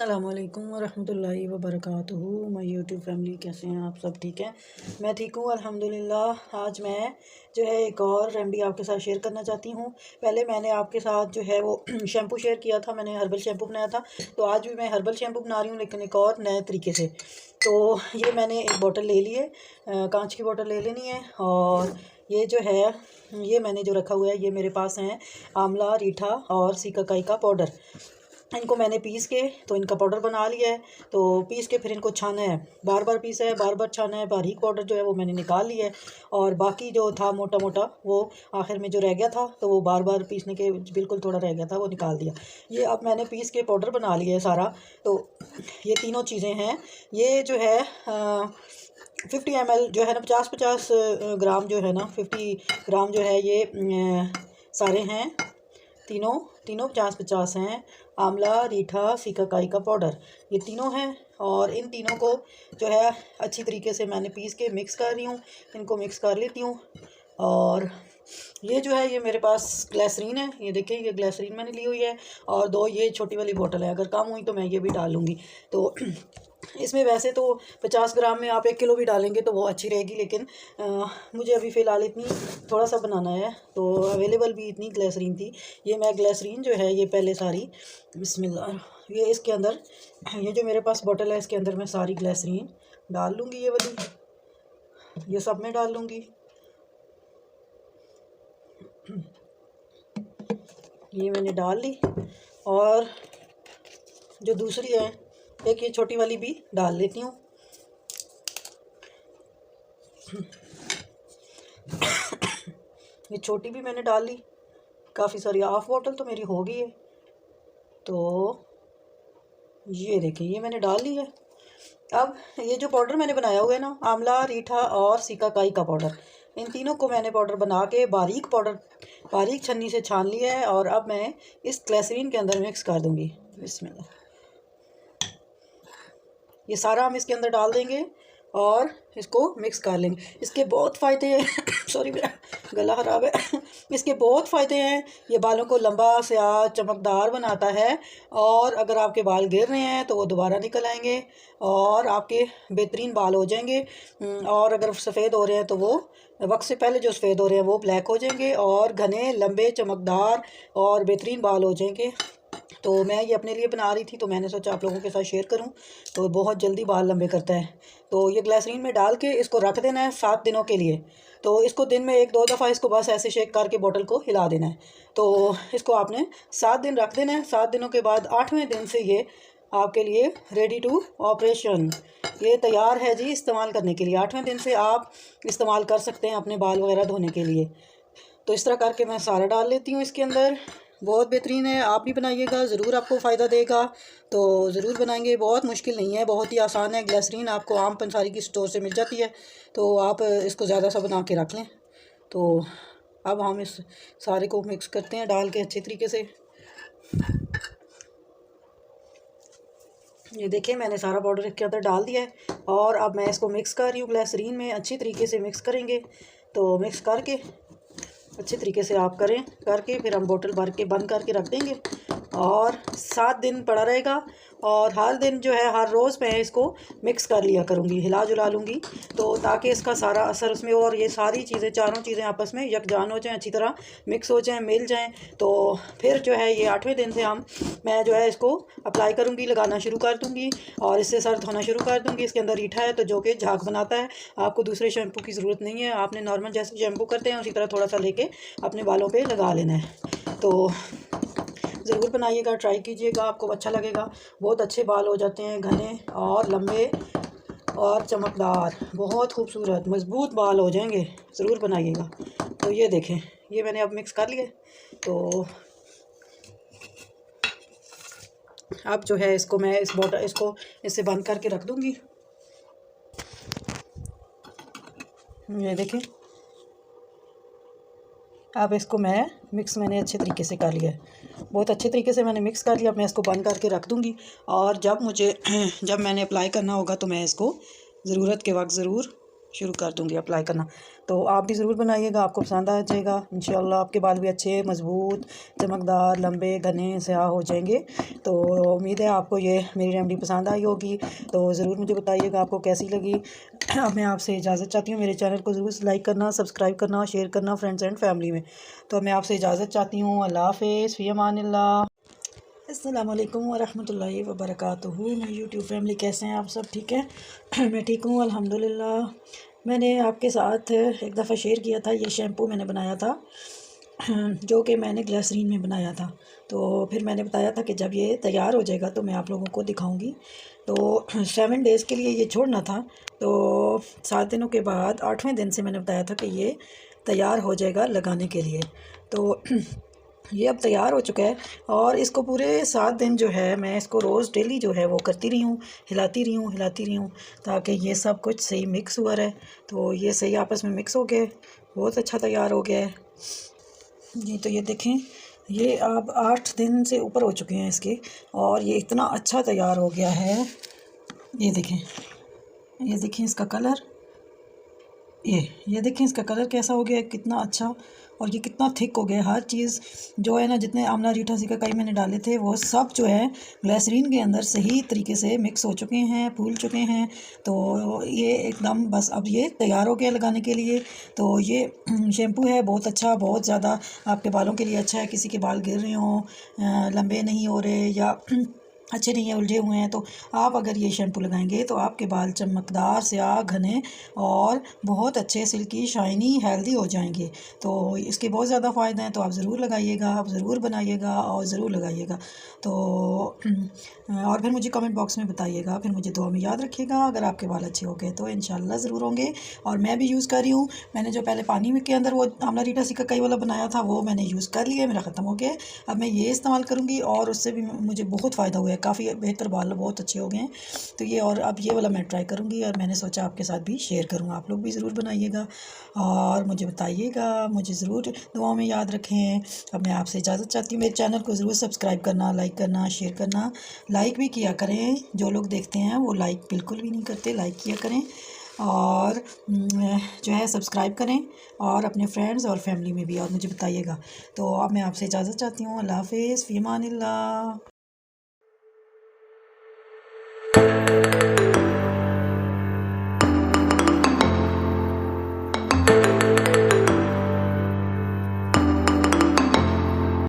अस्सलामुअलैकुम वरहमतुल्लाहि वबरकातुहू। My YouTube family, कैसे हैं आप सब? ठीक हैं, मैं ठीक हूँ अल्हम्दुलिल्लाह। आज मैं जो है एक और रेमेडी आपके साथ शेयर करना चाहती हूँ। पहले मैंने आपके साथ जो है वो शैम्पू शेयर किया था, मैंने हर्बल शैम्पू बनाया था। तो आज भी मैं हर्बल शैम्पू बना रही हूँ, लेकिन एक और नए तरीके से। तो ये मैंने एक बोतल ले ली है, कांच की बोतल ले लेनी है। और ये जो है, ये मैंने जो रखा हुआ है, ये मेरे पास हैं आंवला, रीठा और सीकाकाई का पाउडर। इनको मैंने पीस के तो इनका पाउडर बना लिया है। तो पीस के फिर इनको छाना है, बार बार पीसा है, बार बार छाना है। बारीक पाउडर जो है वो मैंने निकाल लिया है, और बाकी जो था मोटा मोटा वो आखिर में जो रह गया था, तो वो बार बार पीसने के बिल्कुल थोड़ा रह गया था, वो निकाल दिया। ये अब मैंने पीस के पाउडर बना लिया है सारा। तो ये तीनों चीज़ें हैं। ये जो है 50 ml जो है ना, 50-50 ग्राम जो है ना, 50 ग्राम जो है ये सारे हैं। तीनों तीनों 50-50 हैं। आंवला, रीठा, सीकाकाई का पाउडर, ये तीनों हैं। और इन तीनों को जो है अच्छी तरीके से मैंने पीस के मिक्स कर रही हूँ। इनको मिक्स कर लेती हूँ। और ये जो है, ये मेरे पास ग्लिसरीन है, ये देखिए, ये ग्लिसरीन मैंने ली हुई है। और 2 ये छोटी वाली बोतल है, अगर कम हुई तो मैं ये भी डाल लूँगी। तो इसमें वैसे तो 50 ग्राम में आप 1 किलो भी डालेंगे तो वो अच्छी रहेगी, लेकिन मुझे अभी फ़िलहाल इतनी थोड़ा सा बनाना है, तो अवेलेबल भी इतनी ग्लिसरीन थी। ये मैं ग्लिसरीन जो है ये पहले सारी, बिस्मिल्लाह, ये इसके अंदर, ये जो मेरे पास बोतल है इसके अंदर मैं सारी ग्लिसरीन डाल लूँगी। ये वाली, ये सब मैं डाल लूँगी। ये मैंने डाल ली। और जो दूसरी है, एक ये छोटी वाली भी डाल लेती हूँ। ये छोटी भी मैंने डाल ली, काफ़ी सारी, हाफ बोतल तो मेरी हो गई है। तो ये देखिए, ये मैंने डाल ली है। अब ये जो पाउडर मैंने बनाया हुआ है ना, आंवला, रीठा और सीकाकाई का पाउडर, इन तीनों को मैंने पाउडर बना के बारीक पाउडर, बारीक छन्नी से छान लिया है। और अब मैं इस ग्लिसरीन के अंदर मिक्स कर दूँगी। बिस्मिल्लाह, ये सारा हम इसके अंदर डाल देंगे और इसको मिक्स कर लेंगे। इसके बहुत फ़ायदे हैं सॉरी, मेरा गला ख़राब है। इसके बहुत फ़ायदे हैं। ये बालों को लंबा, स्याह, चमकदार बनाता है। और अगर आपके बाल गिर रहे हैं तो वो दोबारा निकल आएंगे और आपके बेहतरीन बाल हो जाएंगे। और अगर सफ़ेद हो रहे हैं तो वो वक्त से पहले जो सफ़ेद हो रहे हैं वो ब्लैक हो जाएंगे, और घने, लंबे, चमकदार और बेहतरीन बाल हो जाएंगे। तो मैं ये अपने लिए बना रही थी, तो मैंने सोचा आप लोगों के साथ शेयर करूं। तो बहुत जल्दी बाल लंबे करता है। तो ये ग्लिसरीन में डाल के इसको रख देना है 7 दिनों के लिए। तो इसको दिन में 1-2 दफ़ा इसको बस ऐसे शेक करके बोतल को हिला देना है। तो इसको आपने 7 दिन रख देना है। 7 दिनों के बाद 8वें दिन से ये आपके लिए रेडी टू ऑपरेशन, ये तैयार है जी इस्तेमाल करने के लिए। 8वें दिन से आप इस्तेमाल कर सकते हैं अपने बाल वगैरह धोने के लिए। तो इस तरह करके मैं सारा डाल लेती हूँ इसके अंदर। बहुत बेहतरीन है, आप भी बनाइएगा, ज़रूर आपको फ़ायदा देगा। तो ज़रूर बनाएंगे, बहुत मुश्किल नहीं है, बहुत ही आसान है। ग्लिसरीन आपको आम पंसारी की स्टोर से मिल जाती है, तो आप इसको ज़्यादा सा बना के रख लें। तो अब हम इस सारे को मिक्स करते हैं, डाल के अच्छे तरीके से। ये देखिए, मैंने सारा पाउडर इसके अंदर डाल दिया है। और अब मैं इसको मिक्स कर रही हूँ ग्लिसरीन में, अच्छी तरीके से मिक्स करेंगे। तो मिक्स करके अच्छे तरीके से आप करें, करके फिर हम बोतल भर के बंद करके रख देंगे। और 7 दिन पड़ा रहेगा। और हर दिन जो है, हर रोज़ मैं इसको मिक्स कर लिया करूँगी, हिला जुला लूँगी, तो ताकि इसका सारा असर उसमें, और ये सारी चीज़ें, चारों चीज़ें आपस में यकजान हो जाएं, अच्छी तरह मिक्स हो जाएं, मिल जाएं। तो फिर जो है ये 8वें दिन से मैं जो है इसको अप्लाई करूँगी, लगाना शुरू कर दूँगी। और इससे सर धोना शुरू कर दूँगी। इसके अंदर रीठा है, तो जो कि झाग बनाता है। आपको दूसरे शैम्पू की ज़रूरत नहीं है, आपने नॉर्मल जैसे शैम्पू करते हैं उसी तरह थोड़ा सा लेके अपने बालों पे लगा लेना है। तो ज़रूर बनाइएगा, ट्राई कीजिएगा, आपको अच्छा लगेगा। बहुत अच्छे बाल हो जाते हैं, घने और लंबे और चमकदार, बहुत खूबसूरत मज़बूत बाल हो जाएंगे। ज़रूर बनाइएगा। तो ये देखें, ये मैंने अब मिक्स कर लिए। तो अब जो है इसको मैं इस बोतल, इसको इससे बंद करके रख दूँगी। ये देखें, अब इसको मैं मिक्स, मैंने अच्छे तरीके से कर लिया है, बहुत अच्छे तरीके से मैंने मिक्स कर लिया। अब मैं इसको बंद करके रख दूँगी। और जब मैंने अप्लाई करना होगा तो मैं इसको ज़रूरत के वक्त ज़रूर शुरू कर दूँगी अप्लाई करना। तो आप भी ज़रूर बनाइएगा, आपको पसंद आ जाएगा इंशाल्लाह। आपके बाल भी अच्छे, मज़बूत, चमकदार, लंबे, घने, स्याह हो जाएंगे। तो उम्मीद है आपको ये मेरी रेमेडी पसंद आई होगी। तो ज़रूर मुझे बताइएगा आपको कैसी लगी। अब मैं आपसे इजाज़त चाहती हूँ। मेरे चैनल को ज़रूर लाइक करना, सब्सक्राइब करना, शेयर करना फ्रेंड्स एंड फैमिली में। तो मैं आपसे इजाज़त चाहती हूँ। अल्लाह हाफ़िज़, फ़ी अमानिल्लाह। अस्सलाम वालेकुम वरहमतुल्लाहि वबरकातुहू। मैं यूट्यूब फैमिली, कैसे हैं आप सब? ठीक है। मैं ठीक हूँ अल्हम्दुलिल्लाह। मैंने आपके साथ एक दफ़ा शेयर किया था, ये शैम्पू मैंने बनाया था जो कि मैंने ग्लिसरीन में बनाया था। तो फिर मैंने बताया था कि जब ये तैयार हो जाएगा तो मैं आप लोगों को दिखाऊंगी। तो 7 डेज़ के लिए ये छोड़ना था। तो 7 दिनों के बाद 8वें दिन से मैंने बताया था कि ये तैयार हो जाएगा लगाने के लिए। तो ये अब तैयार हो चुका है और इसको पूरे 7 दिन जो है मैं इसको रोज़ डेली जो है वो करती रही हूँ, हिलाती रही हूँ ताकि ये सब कुछ सही मिक्स हुआ रहे। तो ये सही आपस में मिक्स हो गया, बहुत अच्छा तैयार हो गया है जी। तो ये देखें, ये अब 8 दिन से ऊपर हो चुके हैं इसके और ये इतना अच्छा तैयार हो गया है। ये देखें इसका कलर, ये देखें इसका कलर कैसा हो गया है, कितना अच्छा। और ये कितना थिक हो गया है। हर चीज़ जो है ना, जितने आंवला रीठा सिकाकाई मैंने डाले थे वो सब जो है ग्लिसरीन के अंदर सही तरीके से मिक्स हो चुके हैं, फूल चुके हैं। तो ये एकदम बस अब ये तैयार हो गया लगाने के लिए। तो ये शैम्पू है बहुत अच्छा, बहुत ज़्यादा आपके बालों के लिए अच्छा है। किसी के बाल गिर रहे हों, लंबे नहीं हो रहे या अच्छे नहीं है, उलझे हुए हैं, तो आप अगर ये शैम्पू लगाएंगे तो आपके बाल चमकदार, स्याह, घने और बहुत अच्छे, सिल्की, शाइनी, हेल्दी हो जाएंगे। तो इसके बहुत ज़्यादा फ़ायदे हैं। तो आप ज़रूर लगाइएगा, आप ज़रूर बनाइएगा और ज़रूर लगाइएगा। तो और फिर मुझे कमेंट बॉक्स में बताइएगा, फिर मुझे दुआ में याद रखिएगा। अगर आपके बाल अच्छे हो गए तो इंशाल्लाह ज़रूर होंगे। और मैं भी यूज़ कर रही हूँ। मैंने जो पहले पानी में के अंदर वो आंवला रीठा सिकाकाई वाला बनाया था वो मैंने यूज़ कर लिया, मेरा ख़त्म हो गया है। अब मैं ये इस्तेमाल करूँगी और उससे भी मुझे बहुत फ़ायदा हुआ है, काफ़ी बेहतर बाल बहुत अच्छे हो गए हैं। तो ये और अब ये वाला मैं ट्राई करूँगी और मैंने सोचा आपके साथ भी शेयर करूँ। आप लोग भी ज़रूर बनाइएगा और मुझे बताइएगा, मुझे ज़रूर दुआओं में याद रखें। अब मैं आपसे इजाज़त चाहती हूँ। मेरे चैनल को ज़रूर सब्सक्राइब करना, लाइक करना, शेयर करना। लाइक भी किया करें, जो लोग देखते हैं वो लाइक बिल्कुल भी नहीं करते, लाइक किया करें और जो है सब्सक्राइब करें और अपने फ्रेंड्स और फैमिली में भी और मुझे बताइएगा। तो अब मैं आपसे इजाज़त चाहती हूँ। अल्लाह हाफ़िज़, फ़ी अमानिल्लाह।